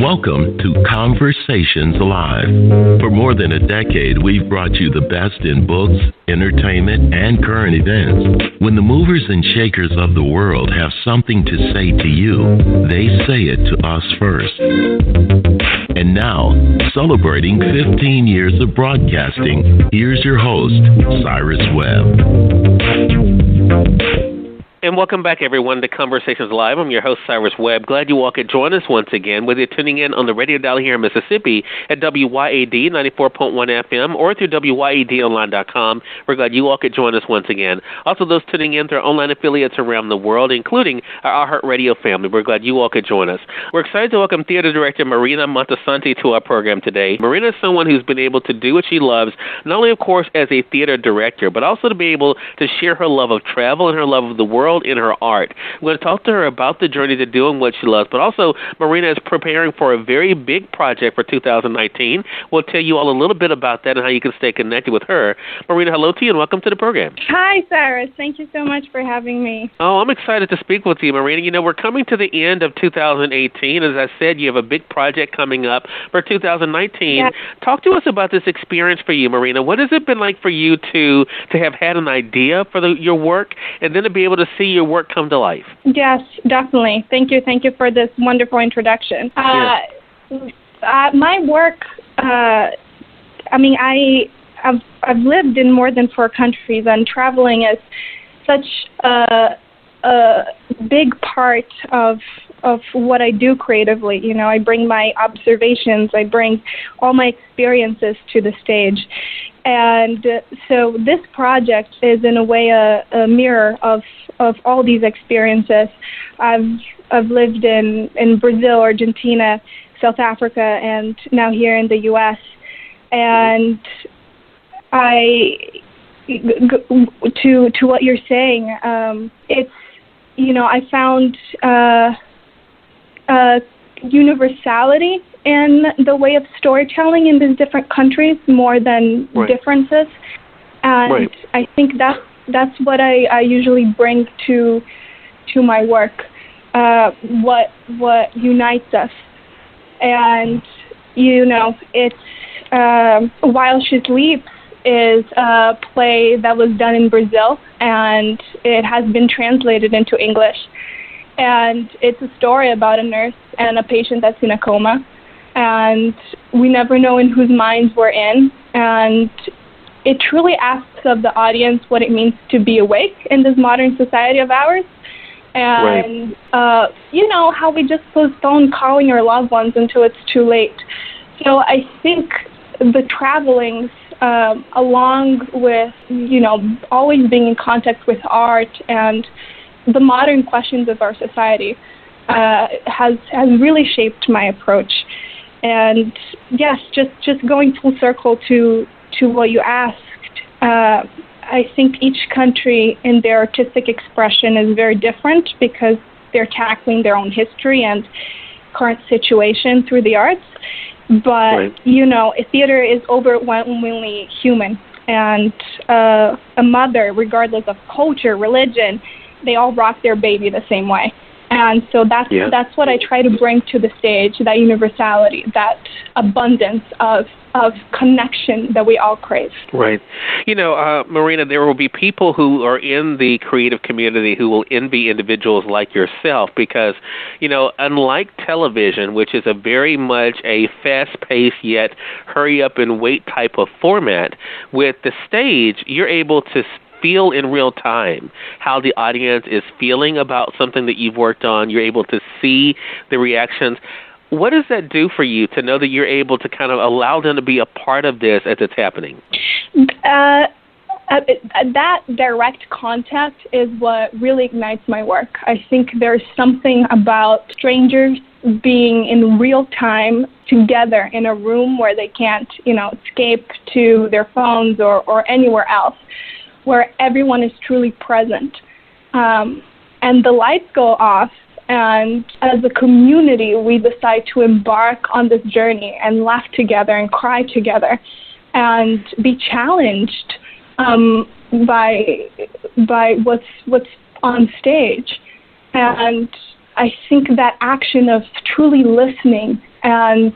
Welcome to Conversations Live. For more than a decade, we've brought you the best in books, entertainment, and current events. When the movers and shakers of the world have something to say to you, they say it to us first. And now, celebrating 15 years of broadcasting, here's your host, Cyrus-webb. And welcome back, everyone, to Conversations Live. I'm your host, Cyrus-webb. Glad you all could join us once again, whether you're tuning in on the radio dial here in Mississippi at WYAD 94.1 FM or through WYADonline.com. We're glad you all could join us once again. Also, those tuning in through our online affiliates around the world, including our iHeartRadio family. We're glad you all could join us. We're excited to welcome theater director Marina Montesanti to our program today. Marina is someone who's been able to do what she loves, not only, of course, as a theater director, but also to be able to share her love of travel and her love of the world in her art. We're going to talk to her about the journey to doing what she loves, but also Marina is preparing for a very big project for 2019. We'll tell you all a little bit about that and how you can stay connected with her. Marina, hello to you and welcome to the program. Hi, Cyrus. Thank you so much for having me. Oh, I'm excited to speak with you, Marina. You know, we're coming to the end of 2018. As I said, you have a big project coming up for 2019. Yes. Talk to us about this experience for you, Marina. What has it been like for you to have had an idea for your work and then to be able to see your work come to life? Yes, definitely. Thank you for this wonderful introduction. My work, I've lived in more than 4 countries, and traveling is such a big part of what I do creatively. You know, I bring my observations, I bring all my experiences to the stage. And so this project is in a way a mirror of all these experiences. I've lived in Brazil, Argentina, South Africa, and now here in the U.S. And to what you're saying, it's, you know, I found universality in the way of storytelling in these different countries more than differences, and I think that's what I usually bring to my work. What unites us, and you know, it's While She Sleeps is a play that was done in Brazil, and it has been translated into English. And it's a story about a nurse and a patient that's in a coma. And we never know in whose minds we're in. And it truly asks of the audience what it means to be awake in this modern society of ours. And, you know, how we just postpone calling our loved ones until it's too late. So I think the travelings, along with, you know, always being in contact with art and the modern questions of our society, has really shaped my approach. And yes, just going full circle to what you asked, I think each country in their artistic expression is very different because they're tackling their own history and current situation through the arts. But, you know, theater is overwhelmingly human. And a mother, regardless of culture, religion, they all rock their baby the same way. And so that's what I try to bring to the stage, that universality, that abundance of connection that we all crave. Right. You know, Marina, there will be people who are in the creative community who will envy individuals like yourself because, you know, unlike television, which is a very much a fast-paced yet hurry-up-and-wait type of format, with the stage, you're able to feel in real time how the audience is feeling about something that you've worked on. You're able to see the reactions. What does that do for you to know that you're able to kind of allow them to be a part of this as it's happening? That direct contact is what really ignites my work. I think there's something about strangers being in real time together in a room where they can't, you know, escape to their phones or anywhere else, where everyone is truly present. And the lights go off, and as a community, we decide to embark on this journey and laugh together and cry together and be challenged by what's on stage. And I think that action of truly listening and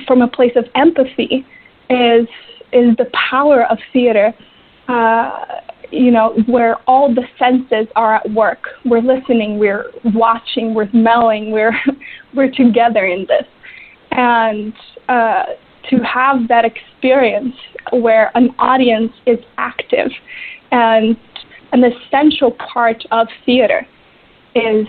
from a place of empathy is the power of theater. Where all the senses are at work. We're listening, we're watching, we're smelling, we're together in this. And to have that experience where an audience is active and an essential part of theater is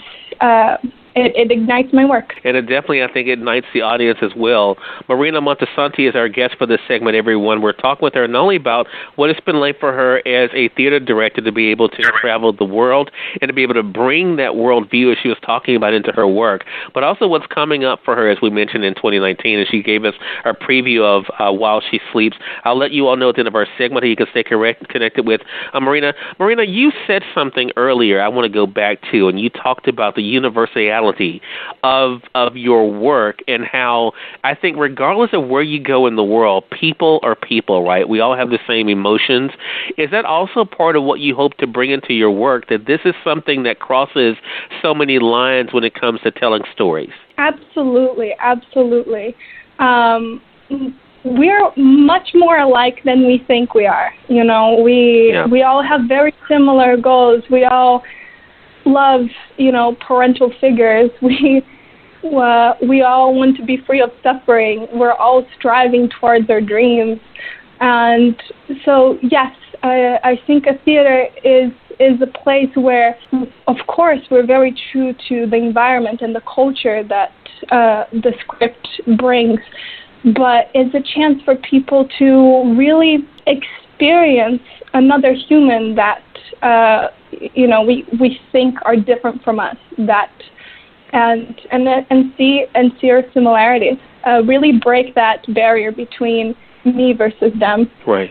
it ignites my work. And it definitely, I think, ignites the audience as well. Marina Montesanti is our guest for this segment, everyone. We're talking with her not only about what it's been like for her as a theater director to be able to travel the world and to be able to bring that world view, as she was talking about, into her work, but also what's coming up for her, as we mentioned, in 2019, and she gave us a preview of While She Sleeps. I'll let you all know at the end of our segment how you can stay connected with Marina. Marina, you said something earlier I want to go back to, and you talked about the universality of your work and how I think regardless of where you go in the world, people are people, right? We all have the same emotions. Is that also part of what you hope to bring into your work, that this is something that crosses so many lines when it comes to telling stories? Absolutely, absolutely. We're much more alike than we think we are. We all have very similar goals. We all love, parental figures. We all want to be free of suffering. We're all striving towards our dreams. And so, yes, I think a theater is a place where, of course, we're very true to the environment and the culture that the script brings, but it's a chance for people to really experience another human that we think are different from us, and see our similarities. Really break that barrier between me versus them. Right.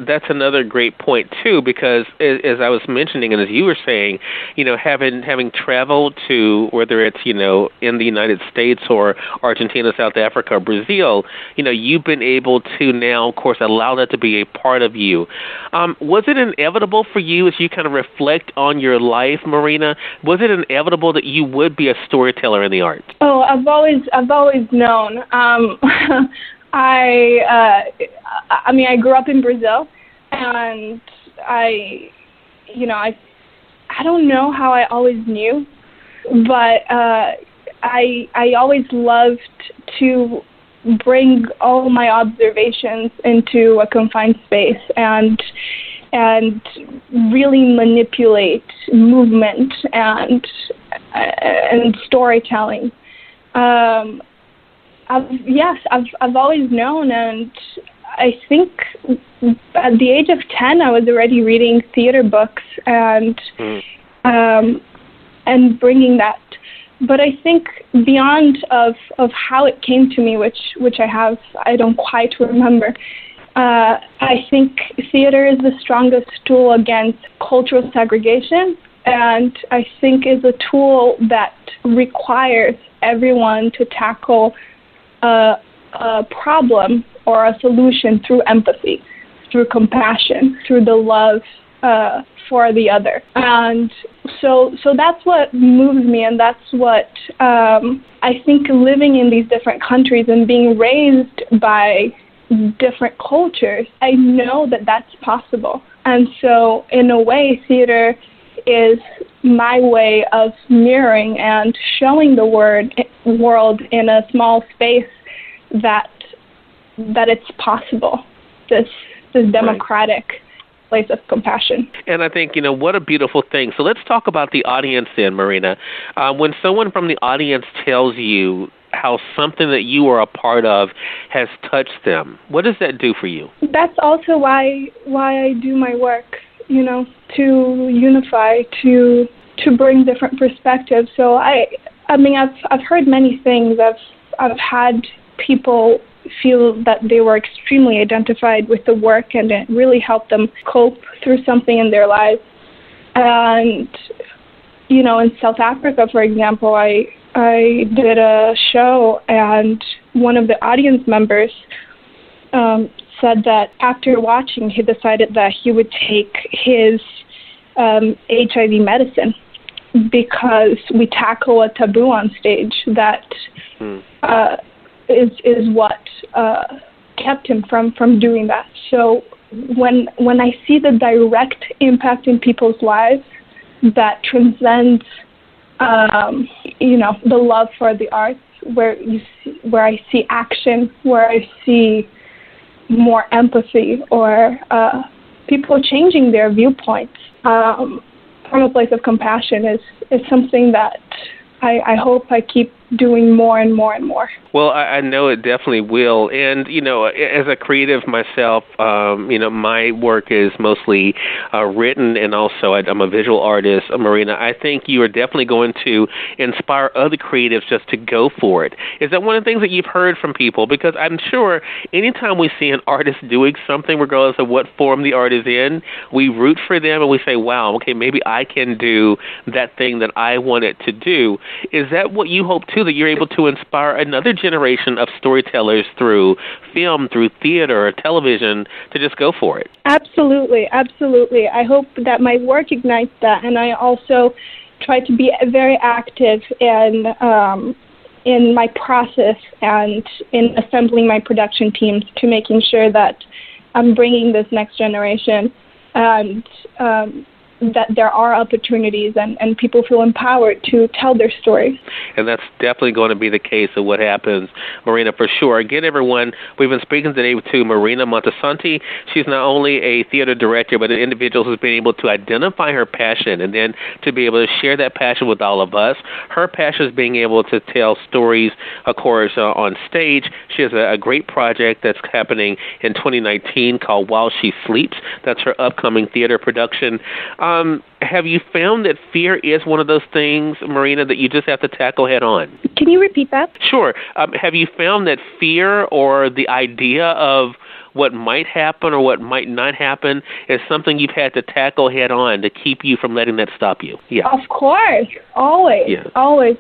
That's another great point, too, because as I was mentioning and as you were saying, having traveled to, whether it's, in the United States or Argentina, South Africa, or Brazil, you've been able to now, of course, allow that to be a part of you. Was it inevitable for you as you kind of reflect on your life, Marina? Was it inevitable that you would be a storyteller in the arts? Oh, I've always known. I grew up in Brazil, and I don't know how I always knew, but I always loved to bring all my observations into a confined space and really manipulate movement and storytelling. I've always known, and I think at the age of 10 I was already reading theater books and bringing that. But I think beyond of how it came to me, which I don't quite remember. I think theater is the strongest tool against cultural segregation, and I think is a tool that requires everyone to tackle a problem or a solution through empathy, through compassion, through the love for the other. And so that's what moves me, and that's what I think living in these different countries and being raised by different cultures, I know that that's possible. And so in a way, theater is my way of mirroring and showing the world in a small space that it's possible, this democratic place of compassion. And I think, what a beautiful thing. So let's talk about the audience then, Marina. When someone from the audience tells you how something that you are a part of has touched them, what does that do for you? That's also why I do my work, to unify, to bring different perspectives. So I've heard many things. I've had people feel that they were extremely identified with the work, and it really helped them cope through something in their lives. And in South Africa, for example, I did a show, and one of the audience members said that after watching, he decided that he would take his HIV medicine because we tackle a taboo on stage that is what kept him from doing that. So when I see the direct impact in people's lives that transcends, the love for the arts, where I see action, where I see more empathy, or people changing their viewpoints from a place of compassion, is something that I hope I keep doing more and more and more. Well, I know it definitely will. And, as a creative myself, my work is mostly written, and also I'm a visual artist. Marina, I think you are definitely going to inspire other creatives just to go for it. Is that one of the things that you've heard from people? Because I'm sure anytime we see an artist doing something, regardless of what form the art is in, we root for them and we say, wow, okay, maybe I can do that thing that I wanted to do. Is that what you hope to, that you're able to inspire another generation of storytellers through film, through theater, or television to just go for it? Absolutely, absolutely. I hope that my work ignites that, and I also try to be very active in my process and in assembling my production teams to making sure that I'm bringing this next generation, and that there are opportunities and people feel empowered to tell their stories. And that's definitely going to be the case of what happens, Marina, for sure. Again, everyone, we've been speaking today to Marina Montesanti. She's not only a theater director, but an individual who's been able to identify her passion and then to be able to share that passion with all of us. Her passion is being able to tell stories, of course, on stage. She has a great project that's happening in 2019 called While She Sleeps. That's her upcoming theater production. Have you found that fear is one of those things, Marina, that you just have to tackle head on? Can you repeat that? Sure. Have you found that fear, or the idea of what might happen or what might not happen, is something you've had to tackle head on to keep you from letting that stop you? Yeah. Of course. Always. Yeah. Always.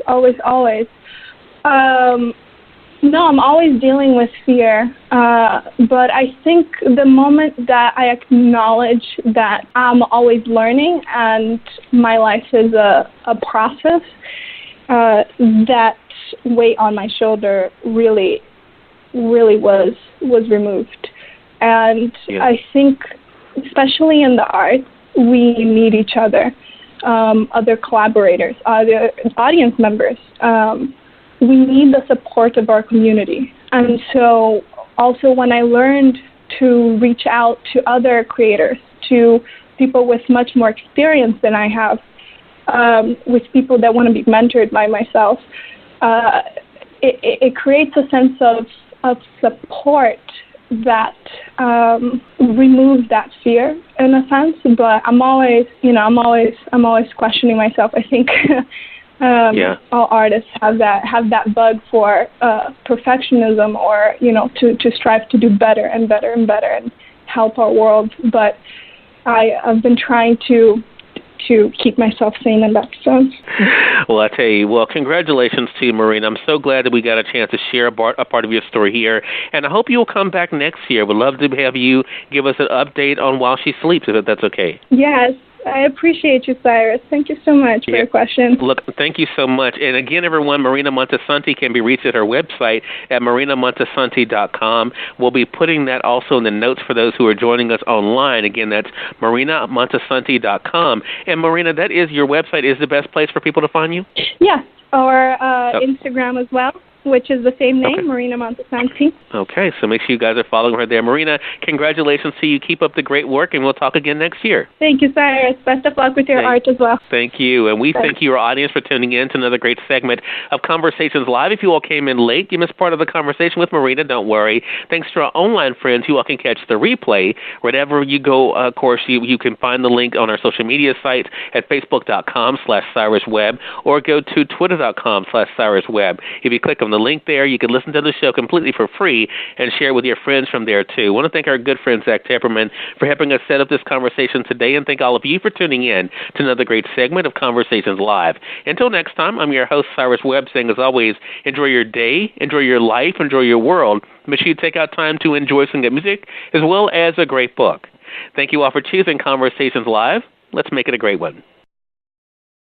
No, I'm always dealing with fear, but I think the moment that I acknowledge that I'm always learning and my life is a process, that weight on my shoulder really was removed. And yeah. I think, especially in the arts, we need each other, other collaborators, other audience members. We need the support of our community. And so also when I learned to reach out to other creators, to people with much more experience than I have, with people that want to be mentored by myself, it creates a sense of support that removes that fear in a sense. But I'm always questioning myself. I think all artists have that bug for perfectionism, or to strive to do better and better and better and help our world. But I've been trying to keep myself sane in that sense. Well, I tell you, congratulations to you, Marina. I'm so glad that we got a chance to share a part of your story here, and I hope you'll come back next year. We'd love to have you give us an update on While She Sleeps, if that's okay. Yes. I appreciate you, Cyrus. Thank you so much for your question. Look, thank you so much. And again, everyone, Marina Montesanti can be reached at her website at marinamontesanti.com. We'll be putting that also in the notes for those who are joining us online. Again, that's marinamontesanti.com. And Marina, that is your website, is the best place for people to find you? Yes, or Instagram as well, which is the same name, Marina Montesanti. Okay, so make sure you guys are following her there. Marina, congratulations to you. Keep up the great work, and we'll talk again next year. Thank you, Cyrus. Best of luck with your art as well. Thank you. And we thank you, our audience, for tuning in to another great segment of Conversations Live. If you all came in late, you missed part of the conversation with Marina, don't worry. Thanks to our online friends, you all can catch the replay. Wherever you go, of course, you can find the link on our social media sites at facebook.com/cyrus-webb or go to twitter.com/cyrus-webb. If you click on the link there, you can listen to the show completely for free and share with your friends from there, too. I want to thank our good friend, Zach Tepperman, for helping us set up this conversation today, and thank all of you for tuning in to another great segment of Conversations Live. Until next time, I'm your host, Cyrus Webb, saying, as always, enjoy your day, enjoy your life, enjoy your world. Make sure you take out time to enjoy some good music as well as a great book. Thank you all for choosing Conversations Live. Let's make it a great one.